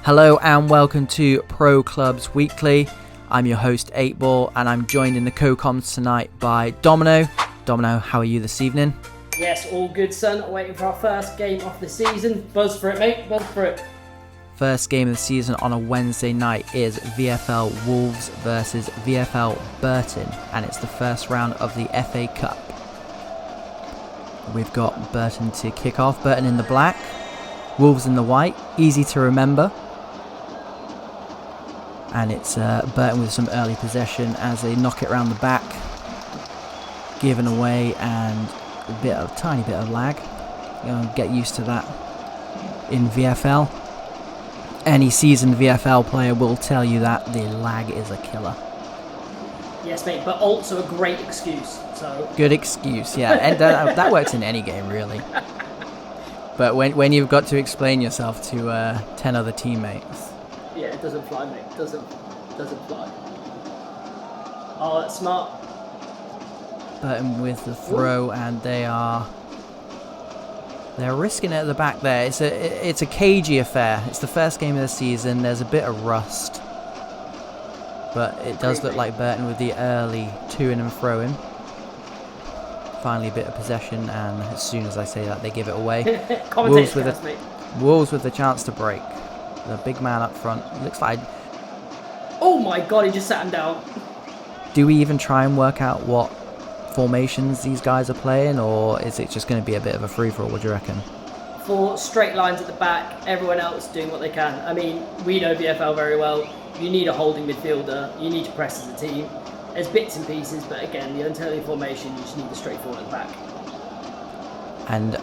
Hello and welcome to Pro Clubs Weekly. I'm your host Eightball and I'm joined in the co-coms tonight by Domino. Domino, how are you this evening? Yes, all good, son. Waiting for our first game of the season. Buzz for it, mate. Buzz for it. First game of the season on a Wednesday night is VFL Wolves versus VFL Burton, and it's the first round of the FA Cup. We've got Burton to kick off. Burton in the black, Wolves in the white. Easy to remember. And it's Burton with some early possession as they knock it around the back, given away, and a tiny bit of lag. Get used to that in VFL. Any seasoned VFL player will tell you that the lag is a killer. Yes, mate, but also a great excuse. So good excuse, yeah, and that works in any game really. But when you've got to explain yourself to 10 other teammates. Yeah, it doesn't fly, mate. Doesn't fly. Oh, that's smart. Burton with the throw, and they're risking it at the back there. It's a cagey affair. It's the first game of the season. There's a bit of rust, but it does look like Burton with the early to-in and throw-in. Finally, a bit of possession, and as soon as I say that, they give it away. Wolves with a chance to break. The big man up front. Looks like... Oh my god, he just sat him down. Do we even try and work out what formations these guys are playing, or is it just going to be a bit of a free-for-all? What do you reckon? For straight lines at the back, everyone else doing what they can. I mean, we know VFL very well. You need a holding midfielder. You need to press as a team. There's bits and pieces, but again, the alternative formation, you just need the straightforward at the back. And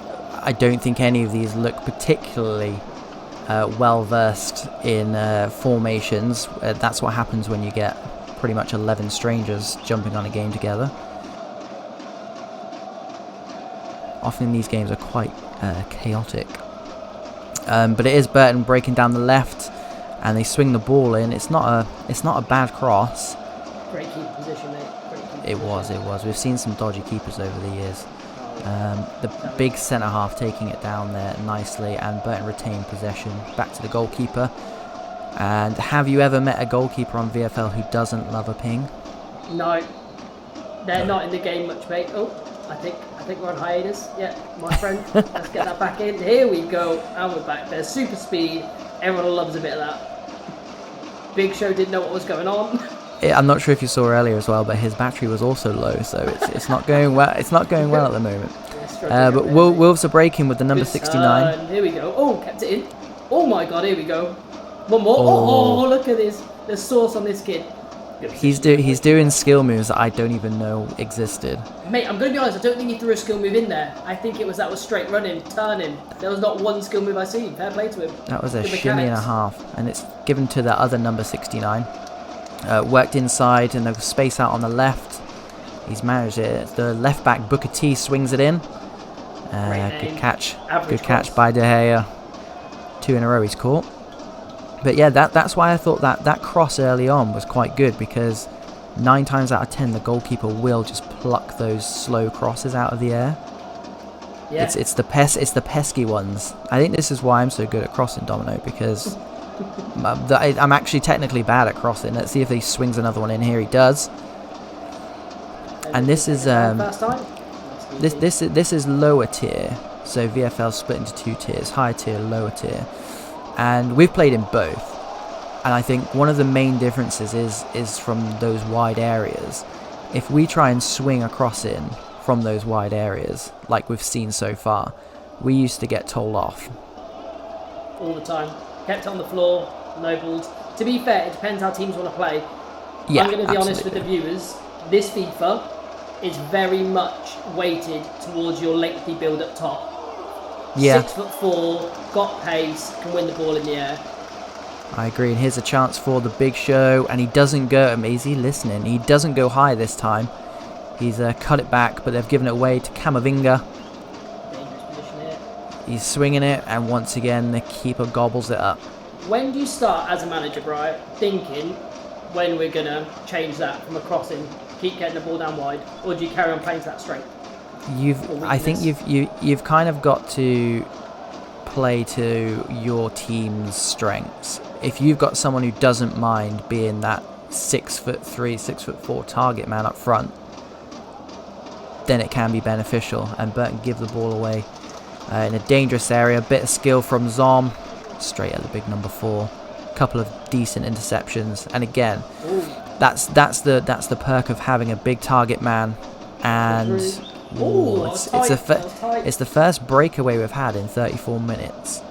I don't think any of these look particularly well versed in formations. That's what happens when you get pretty much 11 strangers jumping on a game together. Often these games are quite chaotic. But it is Burton breaking down the left, and they swing the ball in. It's not a bad cross. Great keeper position, mate. It was. We've seen some dodgy keepers over the years. The big centre half taking it down there nicely, and Burton retained possession. Back to the goalkeeper. And have you ever met a goalkeeper on VFL who doesn't love a ping? No, they're not in the game much, mate. Oh, I think we're on hiatus. Yeah, my friend. Let's get that back in. Here we go, and we're back. There's super speed. Everyone loves a bit of that. Big Show didn't know what was going on. I'm not sure if you saw earlier as well, but his battery was also low, so it's not going well. It's not going well at the moment. But Wolves are breaking with the number 69. Here we go. Oh, kept it in. Oh my god, here we go. One more. Oh, look at this. There's sauce on this kid. He's doing skill moves that I don't even know existed. Mate, I'm going to be honest, I don't think he threw a skill move in there. I think that was straight running, turning. There was not one skill move I seen. Fair play to him. That was a shimmy and a half, and it's given to the other number 69. Worked inside, and there's space out on the left. He's managed it. The left back Booker T swings it in. Good catch. Good catch by De Gea. 2 in a row he's caught. But yeah, that's why I thought that cross early on was quite good, because 9 times out of 10 the goalkeeper will just pluck those slow crosses out of the air. Yeah. It's the pesky ones. I think this is why I'm so good at crossing, Domino, because I'm actually technically bad at crossing. Let's see if he swings another one in here. He does. And this is this is lower tier. So VFL split into 2 tiers: higher tier, lower tier. And we've played in both. And I think one of the main differences is from those wide areas. If we try and swing a cross in from those wide areas, like we've seen so far, we used to get told off. All the time. Kept on the floor, no balls. To be fair, it depends how teams want to play. Yeah, I'm going to be honest with the viewers. This FIFA is very much weighted towards your lengthy build up top. Yeah. 6'4", got pace, can win the ball in the air. I agree, and here's a chance for the Big Show, and he doesn't go... Is he listening? He doesn't go high this time. He's cut it back, but they've given it away to Camavinga. Dangerous position here. He's swinging it, and once again, the keeper gobbles it up. When do you start, as a manager, Brian, thinking when we're going to change that from a crossing, keep getting the ball down wide, or do you carry on playing to that straight? I think you've kind of got to play to your team's strengths. If you've got someone who doesn't mind being that 6'3", 6'4" target man up front, then it can be beneficial. And Burton give the ball away in a dangerous area. Bit of skill from Zom, straight at the big number 4. Couple of decent interceptions, and again, that's the perk of having a big target man. And it's the first breakaway we've had in 34 minutes,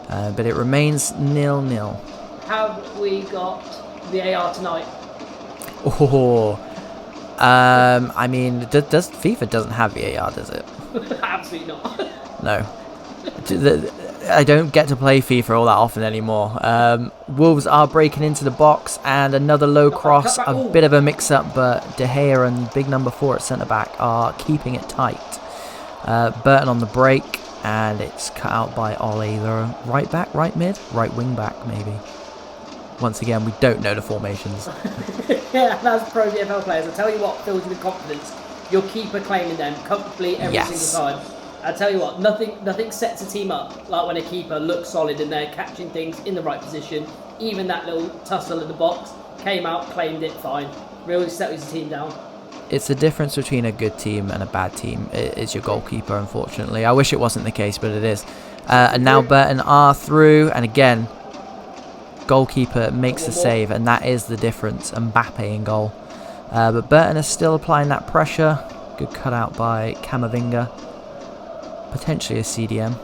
but it remains 0-0. Have we got VAR tonight? I mean, does FIFA doesn't have VAR, does it? Absolutely not. No. I don't get to play FIFA all that often anymore. Wolves are breaking into the box, and another low cross, a bit of a mix-up, but De Gea and big number 4 at centre-back are keeping it tight. Burton on the break, and it's cut out by Ollie. The right back, right mid, right wing back maybe. Once again, we don't know the formations. Yeah, that's pro VFL players. I tell you what fills you with confidence. Your keeper claiming them comfortably every single time. I tell you what, nothing sets a team up like when a keeper looks solid and they're catching things in the right position. Even that little tussle in the box, came out, claimed it, fine. Really settles the team down. It's the difference between a good team and a bad team. It's your goalkeeper, unfortunately. I wish it wasn't the case, but it is. And now Burton are through, and again, goalkeeper makes the save, and that is the difference. Mbappe in goal. But Burton is still applying that pressure. Good cutout by Camavinga. Potentially a CDM,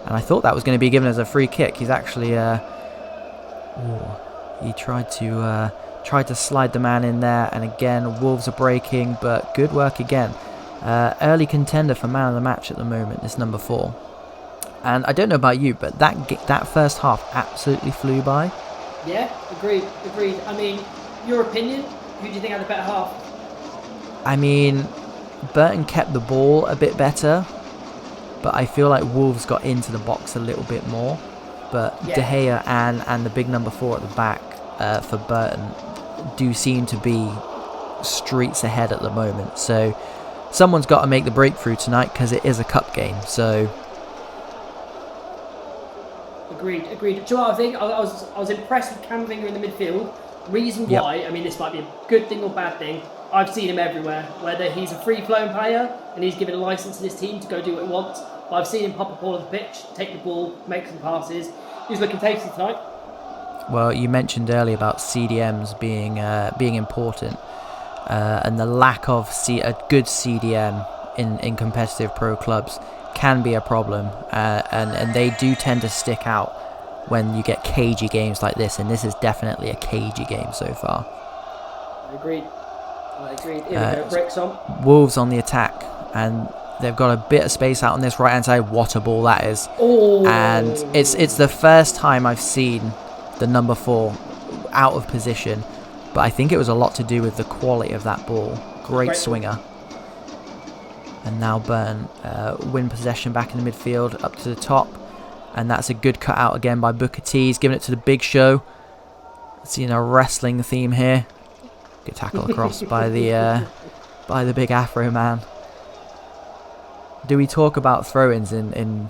and I thought that was going to be given as a free kick. He's actually he tried to slide the man in there, and again Wolves are breaking, but good work again. Early contender for man of the match at the moment, this number 4. And I don't know about you, but that first half absolutely flew by. Yeah, agreed. I mean, your opinion, who do you think had the better half? I mean, Burton kept the ball a bit better, but I feel like Wolves got into the box a little bit more. But De Gea and the big number 4 at the back for Burton do seem to be streets ahead at the moment. So someone's got to make the breakthrough tonight, because it is a cup game. So agreed. Do you know what I think? I was impressed with Camavinga in the midfield. Reason why, I mean, this might be a good thing or bad thing. I've seen him everywhere, whether he's a free-flowing player and he's given a licence to this team to go do what he wants. But I've seen him pop up all of the pitch, take the ball, make some passes. He's looking tasty tonight. Well, you mentioned earlier about CDMs being important, and the lack of a good CDM in competitive pro clubs can be a problem, and they do tend to stick out when you get cagey games like this, and this is definitely a cagey game so far. Agreed. Here we go, bricks on. Wolves on the attack, and they've got a bit of space out on this right hand side. What a ball that is. And it's the first time I've seen the number 4 out of position, but I think it was a lot to do with the quality of that ball. Great swinger. And now Burton win possession back in the midfield, up to the top, and that's a good cut out again by Booker T. He's giving it to the Big Show. Seeing a wrestling theme here. Good tackle across by the big Afro man. Do we talk about throw-ins in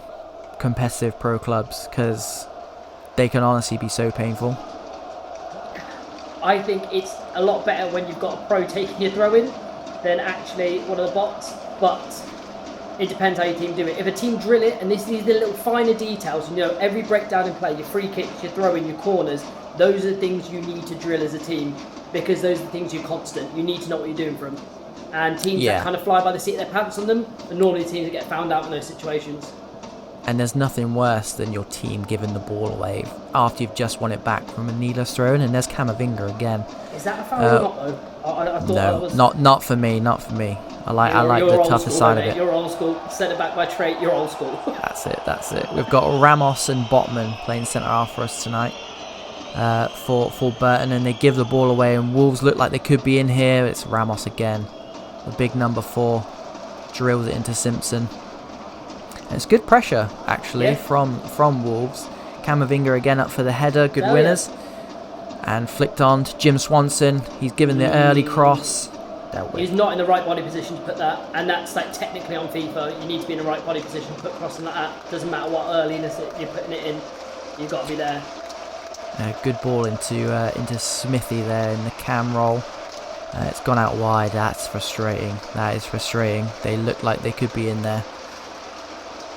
competitive pro clubs? Because they can honestly be so painful. I think it's a lot better when you've got a pro taking your throw-in than actually one of the bots. But it depends how your team do it. If a team drill it, and these are the little finer details, every breakdown in play, your free kicks, your throw-in, your corners, those are the things you need to drill as a team, because those are the things you're constant. You need to know what you're doing for them. And teams that kind of fly by the seat of their pants on them are normally teams that get found out in those situations. And there's nothing worse than your team giving the ball away after you've just won it back from a needless throw-in, and there's Camavinga again. Is that a foul or not, though? I thought that was... not for me. I like the tougher side of it. You're old school. Centre back by trait, you're old school. That's it. We've got Ramos and Botman playing centre half for us tonight for Burton, and they give the ball away, and Wolves look like they could be in here. It's Ramos again. The big number 4 drills it into Simpson. And it's good pressure, actually, from Wolves. Camavinga again up for the header. Good winners. And flicked on to Jim Swanson. He's given the early cross. dealt with. He's not in the right body position to put that, and that's like technically on FIFA. You need to be in the right body position to put crossing like that. Doesn't matter what earliness you're putting it in, you've got to be there. Good ball into Smithy there in the cam roll. It's gone out wide. That's frustrating. That is frustrating. They look like they could be in there.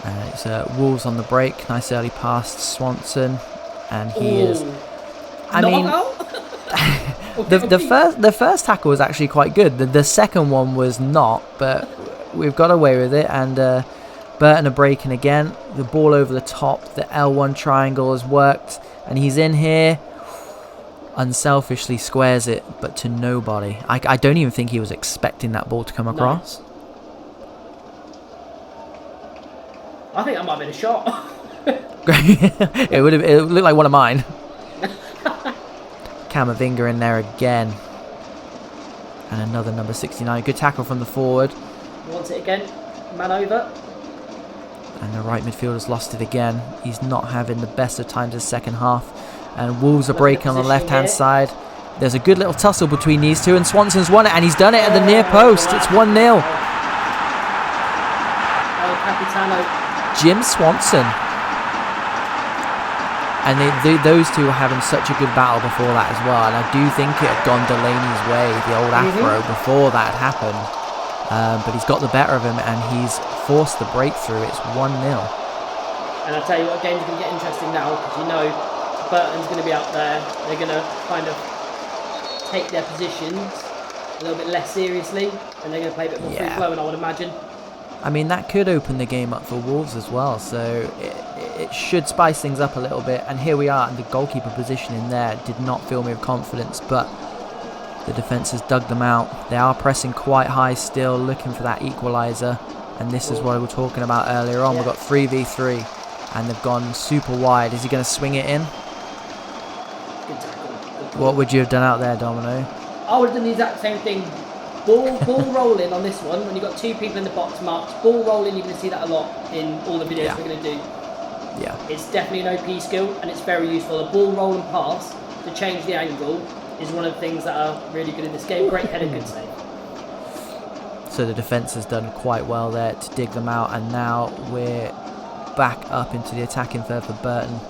It's Wolves on the break. Nice early pass to Swanson, and he is. I mean, the first tackle was actually quite good. The second one was not, but we've got away with it. And Burton are breaking again. The ball over the top. The L1 triangle has worked, and he's in here. Unselfishly squares it, but to nobody. I don't even think he was expecting that ball to come across. No. I think that might have been a shot. It would look like one of mine. Camavinga in there again. And another number 69. Good tackle from the forward. Wants it again. Man over. And the right midfielder's lost it again. He's not having the best of times in the second half. And Wolves are breaking on the left-hand side. There's a good little tussle between these two. And Swanson's won it. And he's done it at the near post. It's 1-0. El Capitano. Jim Swanson. And those two were having such a good battle before that as well. And I do think it had gone Delaney's way, the old afro, before that had happened. But he's got the better of him and he's forced the breakthrough. It's 1-0. And I'll tell you what, game's going to get interesting now, because you know Burton's going to be out there. They're going to kind of take their positions a little bit less seriously, and they're going to play a bit more free flowing, I would imagine. I mean, that could open the game up for Wolves as well, so it should spice things up a little bit. And here we are, and the goalkeeper position in there did not fill me with confidence, but the defence has dug them out. They are pressing quite high still, looking for that equaliser, and this is what we were talking about earlier on. We've got 3v3, and they've gone super wide. Is he going to swing it in? Good tackle. What would you have done out there, Domino? I would have done the exact same thing. Ball rolling on this one, when you've got two people in the box marked. Ball rolling, you're going to see that a lot in all the videos we're going to do. Yeah. It's definitely an OP skill, and it's very useful. A ball roll and pass to change the angle is one of the things that are really good in this game. Great header, good save. So the defence has done quite well there to dig them out, and now we're back up into the attacking third for Burton.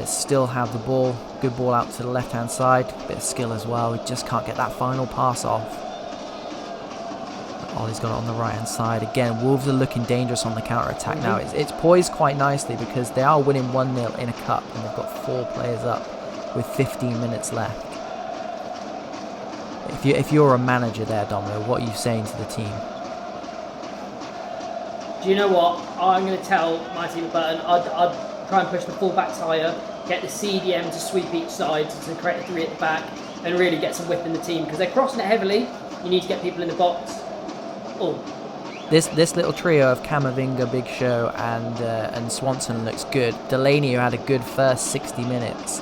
Still have the ball. Good ball out to the left-hand side. Bit of skill as well. We just can't get that final pass off. Ollie's got it on the right-hand side. Again, Wolves are looking dangerous on the counter-attack now. It's poised quite nicely because they are winning 1-0 in a cup, and they've got 4 players up with 15 minutes left. If you're a manager there, Domino, what are you saying to the team? Do you know what? I'm going to tell my team at Burton, I'd try and push the full-backs higher, get the CDM to sweep each side to create a 3 at the back, and really get some width in the team, because they're crossing it heavily. You need to get people in the box. Oh. This little trio of Camavinga, Big Show, and Swanson looks good. Delaney, who had a good first 60 minutes,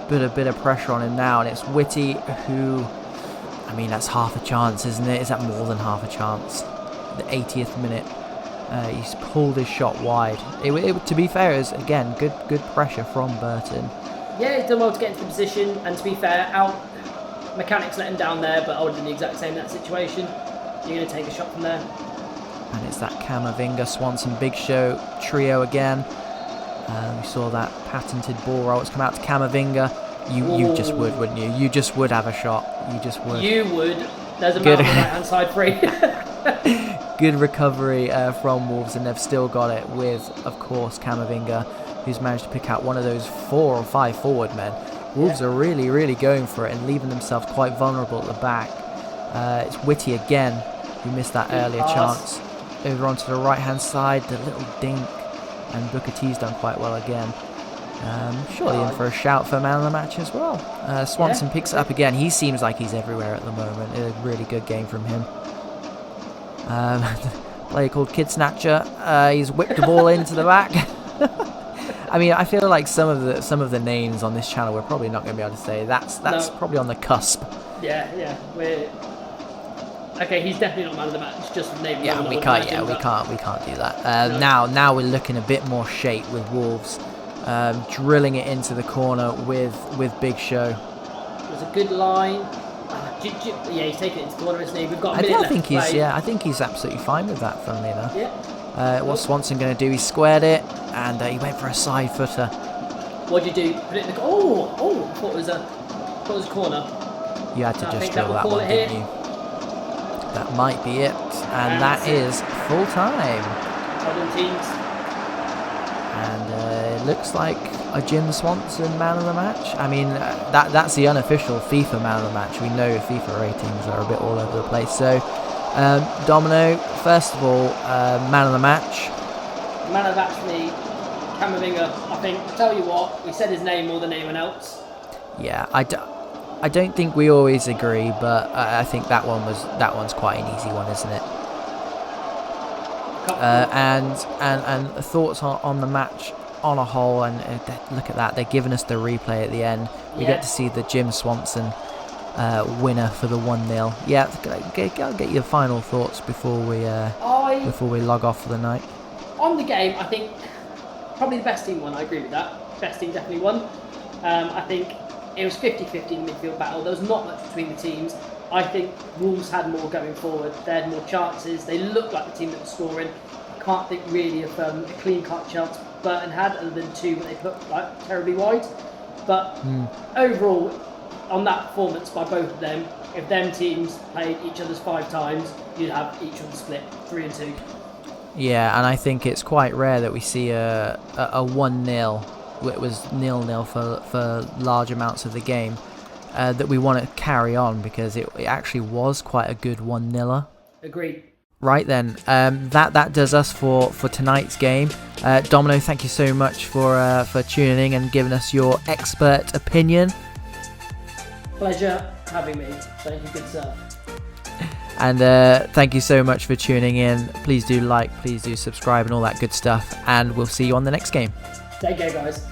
put a bit of pressure on him now, and it's Whitty who, I mean, that's half a chance, isn't it? Is that more than half a chance? The 80th minute, he's pulled his shot wide. To be fair, it was again good pressure from Burton. Yeah, he's done well to get into the position, and to be fair, mechanics let him down there, but I would have done the exact same in that situation. You're going to take a shot from there. And it's that Camavinga, Swanson, Big Show trio again. We saw that patented ball roll. It's come out to Camavinga. You just would, wouldn't you? You just would have a shot. You just would. You would. There's a man on the right-hand side free. Good recovery from Wolves, and they've still got it with, of course, Camavinga, who's managed to pick out one of those 4 or 5 forward men. Wolves are really, really going for it and leaving themselves quite vulnerable at the back. It's Whitty again, who missed that earlier chance. Over onto the right-hand side, the little dink, and Booker T's done quite well again. Surely in for a shout for man of the match as well. Swanson picks it up again. He seems like he's everywhere at the moment. A really good game from him. Player called Kid Snatcher. He's whipped the ball into the back. I mean, I feel like some of the names on this channel we're probably not going to be able to say. That's probably on the cusp. Yeah. Okay, he's definitely not man of the match. Just the name. Yeah, we can't do that. No. Now we're looking a bit more shape with Wolves, drilling it into the corner with Big Show. It was a good line. Yeah, he's taking it into the corner, isn't he? We've got a minute I left think to play. I think he's absolutely fine with that, funnily enough. Yeah. What's Swanson going to do? He squared it, and he went for a side footer. What'd you do? Put it in the... I thought it was a corner. You had to I just think drill that that will call one, it didn't you? That might be it, and that is full time. Well done, teams. And it looks like a Jim Swanson man of the match. I mean, that's the unofficial FIFA man of the match. We know FIFA ratings are a bit all over the place. So, Domino, first of all, man of the match. Man of the match for me, Camavinga. I think. Tell you what, we said his name more than anyone else. Yeah, I don't think we always agree, but I think that one's quite an easy one, isn't it? And thoughts on the match on a whole, and look at that, they're giving us the replay at the end. We get to see the Jim Swanson winner for the 1-0. Yeah, I'll get your final thoughts before we log off for the night. On the game, I think probably the best team won. I agree with that. Best team definitely won. I think it was 50-50 in the midfield battle. There was not much between the teams. I think Wolves had more going forward. They had more chances. They looked like the team that was scoring. I can't think really of a clean-cut chance Burton had, other than two when they put terribly wide. But overall, on that performance by both of them, if them teams played each other's 5 times, you'd have each of them split 3-2. Yeah, and I think it's quite rare that we see a 1-0. It was 0-0 for large amounts of the game. That we want to carry on, because it actually was quite a good 1-0. Agreed. Right then, that does us for tonight's game. Domino, thank you so much for tuning in and giving us your expert opinion. Pleasure having me. Thank you, good sir. And thank you so much for tuning in. Please do like, please do subscribe and all that good stuff. And we'll see you on the next game. Take care, guys.